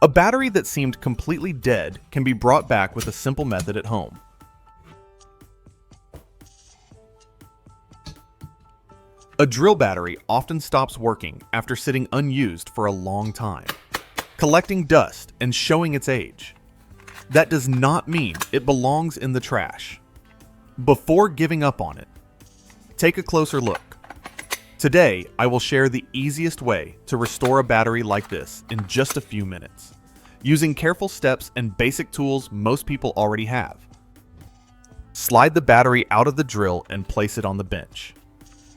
A battery that seemed completely dead can be brought back with a simple method at home. A drill battery often stops working after sitting unused for a long time, collecting dust and showing its age. That does not mean it belongs in the trash. Before giving up on it, take a closer look. Today, I will share the easiest way to restore a battery like this in just a few minutes, using careful steps and basic tools most people already have. Slide the battery out of the drill and place it on the bench.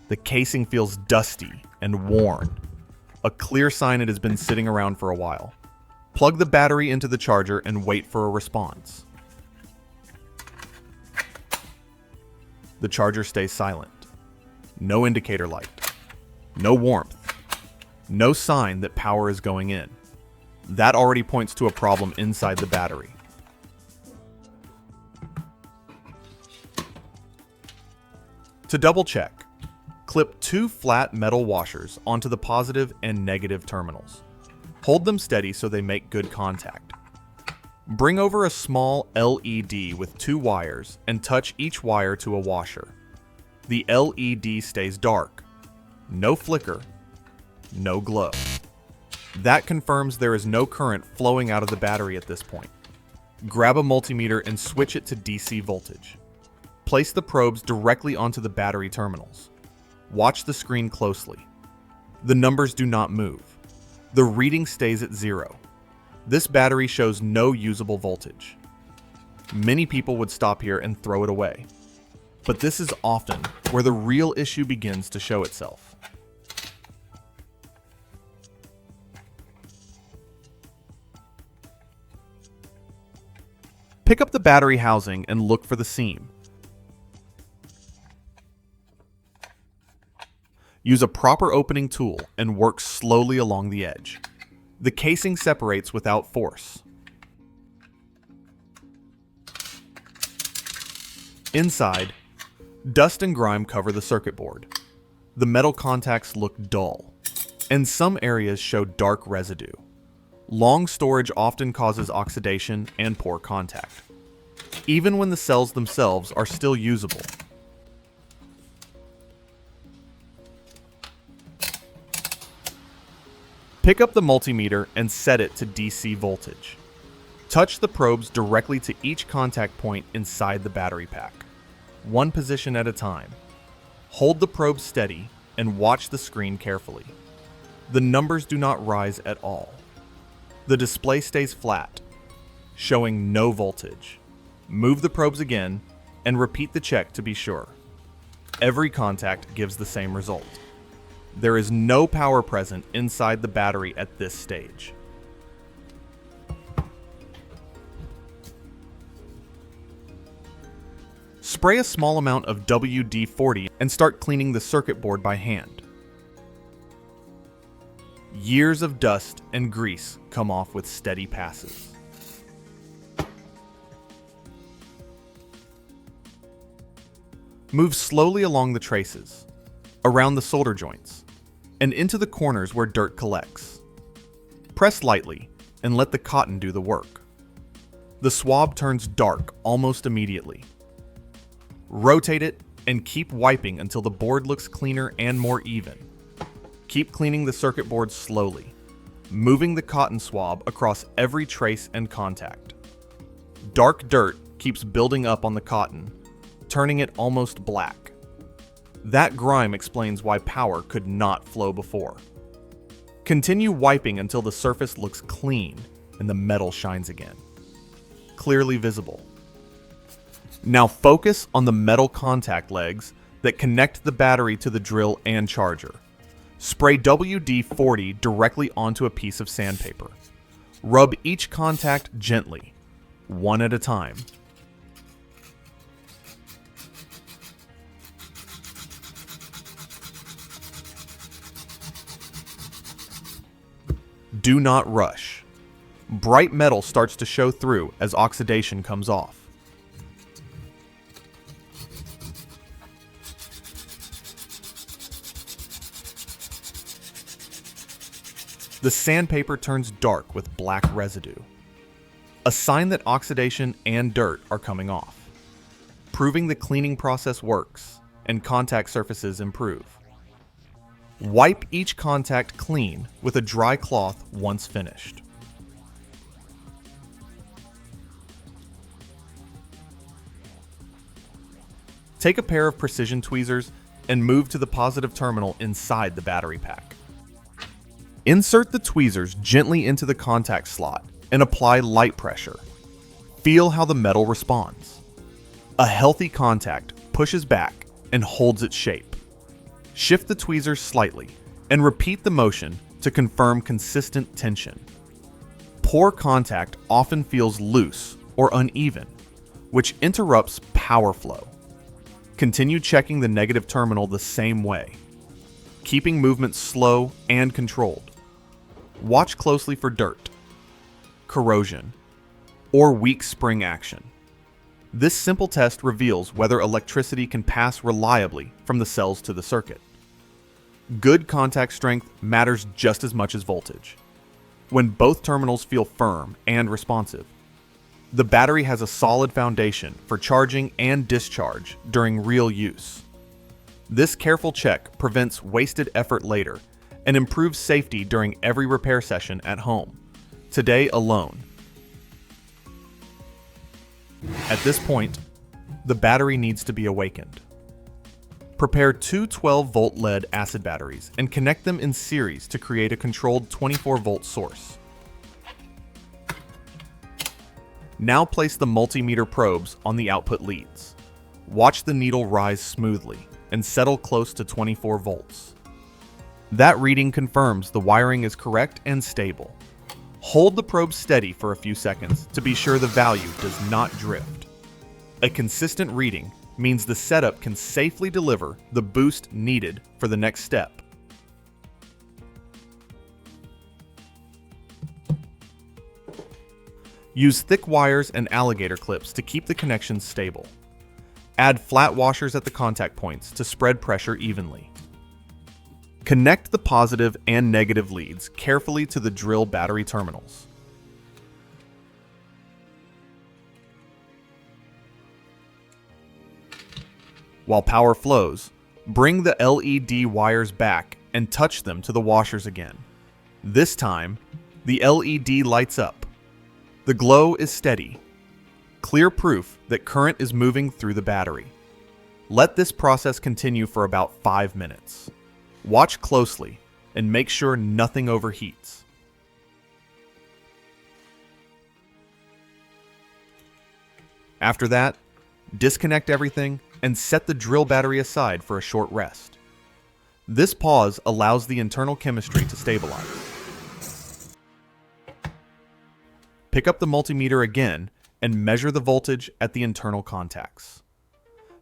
The casing feels dusty and worn, a clear sign it has been sitting around for a while. Plug the battery into the charger and wait for a response. The charger stays silent. No indicator light. No warmth. No sign that power is going in. That already points to a problem inside the battery. To double check, clip 2 flat metal washers onto the positive and negative terminals. Hold them steady so they make good contact. Bring over a small LED with 2 wires and touch each wire to a washer. The LED stays dark. No flicker, no glow. That confirms there is no current flowing out of the battery at this point. Grab a multimeter and switch it to DC voltage. Place the probes directly onto the battery terminals. Watch the screen closely. The numbers do not move. The reading stays at 0. This battery shows no usable voltage. Many people would stop here and throw it away. But this is often where the real issue begins to show itself. Pick up the battery housing and look for the seam. Use a proper opening tool and work slowly along the edge. The casing separates without force. Inside, dust and grime cover the circuit board. The metal contacts look dull, and some areas show dark residue. Long storage often causes oxidation and poor contact, even when the cells themselves are still usable. Pick up the multimeter and set it to DC voltage. Touch the probes directly to each contact point inside the battery pack, one position at a time. Hold the probe steady and watch the screen carefully. The numbers do not rise at all. The display stays flat, showing no voltage. Move the probes again and repeat the check to be sure. Every contact gives the same result. There is no power present inside the battery at this stage. Spray a small amount of WD-40 and start cleaning the circuit board by hand. Years of dust and grease come off with steady passes. Move slowly along the traces, around the solder joints, and into the corners where dirt collects. Press lightly and let the cotton do the work. The swab turns dark almost immediately. Rotate it and keep wiping until the board looks cleaner and more even. Keep cleaning the circuit board slowly, moving the cotton swab across every trace and contact. Dark dirt keeps building up on the cotton, turning it almost black. That grime explains why power could not flow before. Continue wiping until the surface looks clean and the metal shines again, clearly visible. Now focus on the metal contact legs that connect the battery to the drill and charger. Spray WD-40 directly onto a piece of sandpaper. Rub each contact gently, one at a time. Do not rush. Bright metal starts to show through as oxidation comes off. The sandpaper turns dark with black residue, a sign that oxidation and dirt are coming off, proving the cleaning process works and contact surfaces improve. Wipe each contact clean with a dry cloth once finished. Take a pair of precision tweezers and move to the positive terminal inside the battery pack. Insert the tweezers gently into the contact slot and apply light pressure. Feel how the metal responds. A healthy contact pushes back and holds its shape. Shift the tweezers slightly and repeat the motion to confirm consistent tension. Poor contact often feels loose or uneven, which interrupts power flow. Continue checking the negative terminal the same way, keeping movement slow and controlled. Watch closely for dirt, corrosion, or weak spring action. This simple test reveals whether electricity can pass reliably from the cells to the circuit. Good contact strength matters just as much as voltage. When both terminals feel firm and responsive, the battery has a solid foundation for charging and discharge during real use. This careful check prevents wasted effort later and improves safety during every repair session at home, today alone. At this point, the battery needs to be awakened. Prepare two 12-volt lead acid batteries and connect them in series to create a controlled 24-volt source. Now place the multimeter probes on the output leads. Watch the needle rise smoothly and settle close to 24 volts. That reading confirms the wiring is correct and stable. Hold the probe steady for a few seconds to be sure the value does not drift. A consistent reading means the setup can safely deliver the boost needed for the next step. Use thick wires and alligator clips to keep the connections stable. Add flat washers at the contact points to spread pressure evenly. Connect the positive and negative leads carefully to the drill battery terminals. While power flows, bring the LED wires back and touch them to the washers again. This time, the LED lights up. The glow is steady, clear proof that current is moving through the battery. Let this process continue for about 5 minutes. Watch closely and make sure nothing overheats. After that, disconnect everything and set the drill battery aside for a short rest. This pause allows the internal chemistry to stabilize. Pick up the multimeter again and measure the voltage at the internal contacts.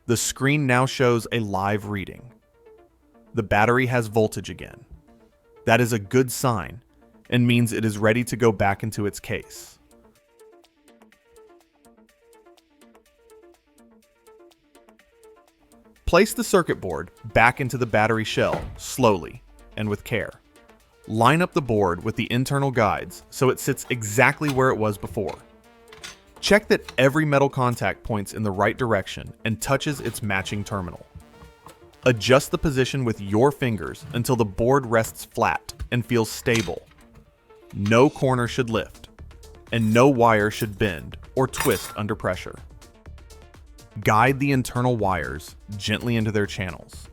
The screen now shows a live reading. The battery has voltage again. That is a good sign and means it is ready to go back into its case. Place the circuit board back into the battery shell slowly and with care. Line up the board with the internal guides so it sits exactly where it was before. Check that every metal contact points in the right direction and touches its matching terminal. Adjust the position with your fingers until the board rests flat and feels stable. No corner should lift, and no wire should bend or twist under pressure. Guide the internal wires gently into their channels.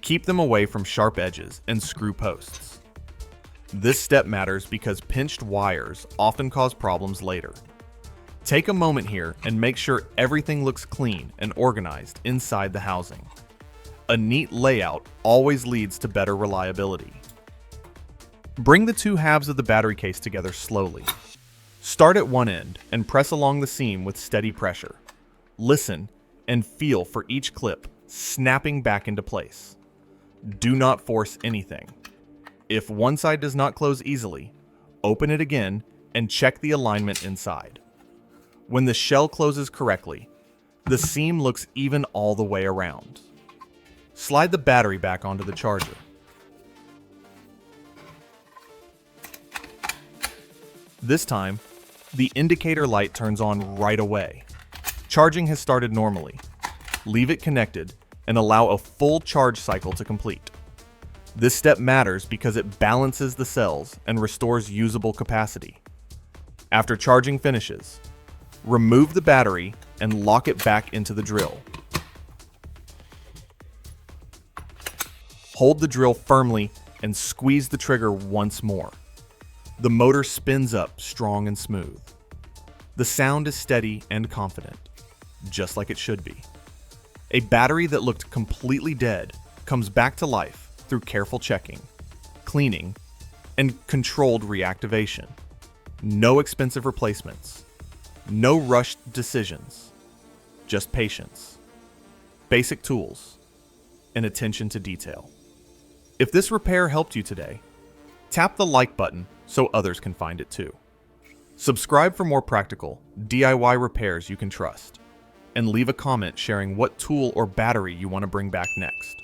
Keep them away from sharp edges and screw posts. This step matters because pinched wires often cause problems later. Take a moment here and make sure everything looks clean and organized inside the housing. A neat layout always leads to better reliability. Bring the two halves of the battery case together slowly. Start at one end and press along the seam with steady pressure. Listen and feel for each clip snapping back into place. Do not force anything. If one side does not close easily, open it again and check the alignment inside. When the shell closes correctly, the seam looks even all the way around. Slide the battery back onto the charger. This time, the indicator light turns on right away. Charging has started normally. Leave it connected and allow a full charge cycle to complete. This step matters because it balances the cells and restores usable capacity. After charging finishes, remove the battery and lock it back into the drill. Hold the drill firmly and squeeze the trigger once more. The motor spins up strong and smooth. The sound is steady and confident, just like it should be. A battery that looked completely dead comes back to life through careful checking, cleaning, and controlled reactivation. No expensive replacements, no rushed decisions, just patience, basic tools, and attention to detail. If this repair helped you today, tap the like button so others can find it too. Subscribe for more practical DIY repairs you can trust, and leave a comment sharing what tool or battery you want to bring back next.